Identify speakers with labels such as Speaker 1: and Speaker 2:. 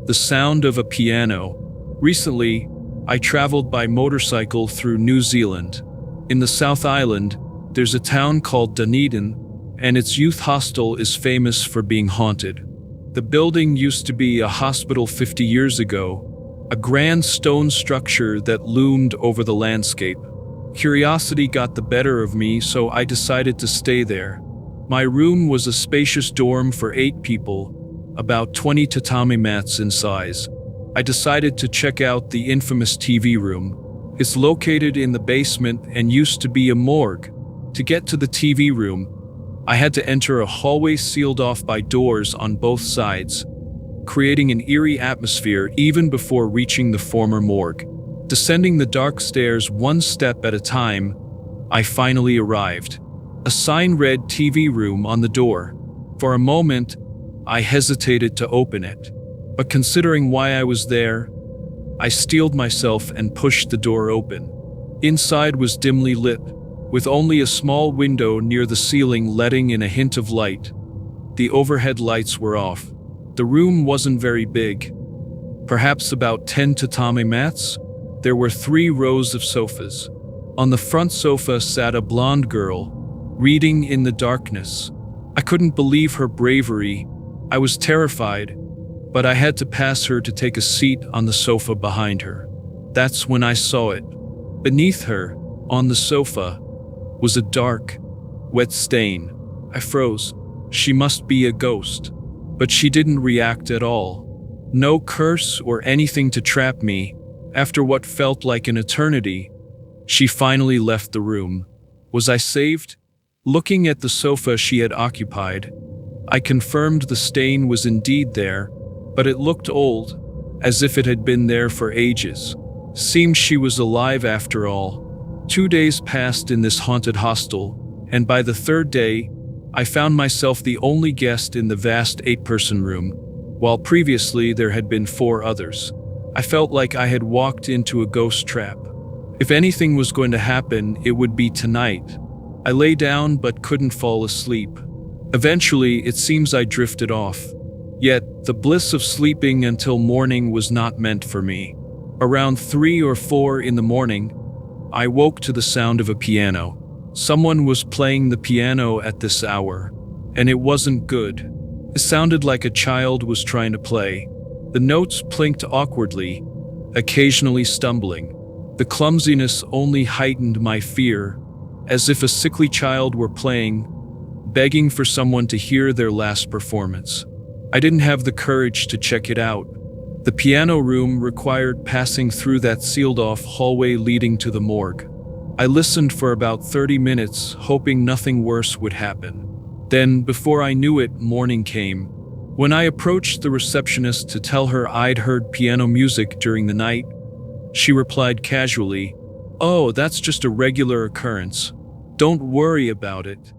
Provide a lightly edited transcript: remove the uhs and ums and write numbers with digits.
Speaker 1: the sound of a piano. Recently, I traveled by motorcycle through New Zealand. In the South Island, there's a town called Dunedin, and its youth hostel is famous for being haunted. The building used to be a hospital 50 years ago, a grand stone structure that loomed over the landscape. Curiosity got the better of me, so I decided to stay there. My room was a spacious dorm for 8 people, about 20 tatami mats in size. I decided to check out the infamous TV room. It's located in the basement and used to be a morgue. To get to the TV room, I had to enter a hallway sealed off by doors on both sides, creating an eerie atmosphere even before reaching the former morgue. Descending the dark stairs one step at a time, I finally arrived. A sign read TV room on the door. For a moment, I hesitated to open it, but considering why I was there, I steeled myself and pushed the door open. Inside was dimly lit, with only a small window near the ceiling letting in a hint of light. The overhead lights were off. The room wasn't very big, perhaps about 10 tatami mats. There were 3 rows of sofas. On the front sofa sat a blonde girl, reading in the darkness. I couldn't believe her bravery. I was terrified, but I had to pass her to take a seat on the sofa behind her. That's when I saw it. Beneath her, on the sofa, was a dark, wet stain. I froze. She must be a ghost. But she didn't react at all. No curse or anything to trap me. After what felt like an eternity, she finally left the room. Was I saved? Looking at the sofa she had occupied, I confirmed the stain was indeed there, but it looked old, as if it had been there for ages. Seemed she was alive after all. 2 days passed in this haunted hostel, and by the 3rd day, I found myself the only guest in the vast 8-person room, while previously there had been 4 others. I felt like I had walked into a ghost trap. If anything was going to happen, it would be tonight. I lay down but couldn't fall asleep. Eventually, it seems I drifted off. Yet, the bliss of sleeping until morning was not meant for me. Around 3 or 4 in the morning, I woke to the sound of a piano. Someone was playing the piano at this hour, and it wasn't good. It sounded like a child was trying to play. The notes plinked awkwardly, occasionally stumbling. The clumsiness only heightened my fear, as if a sickly child were playing, begging for someone to hear their last performance. I didn't have the courage to check it out. The piano room required passing through that sealed-off hallway leading to the morgue. I listened for about 30 minutes, hoping nothing worse would happen. Then, before I knew it, morning came. When I approached the receptionist to tell her I'd heard piano music during the night, she replied casually, "Oh, that's just a regular occurrence. Don't worry about it."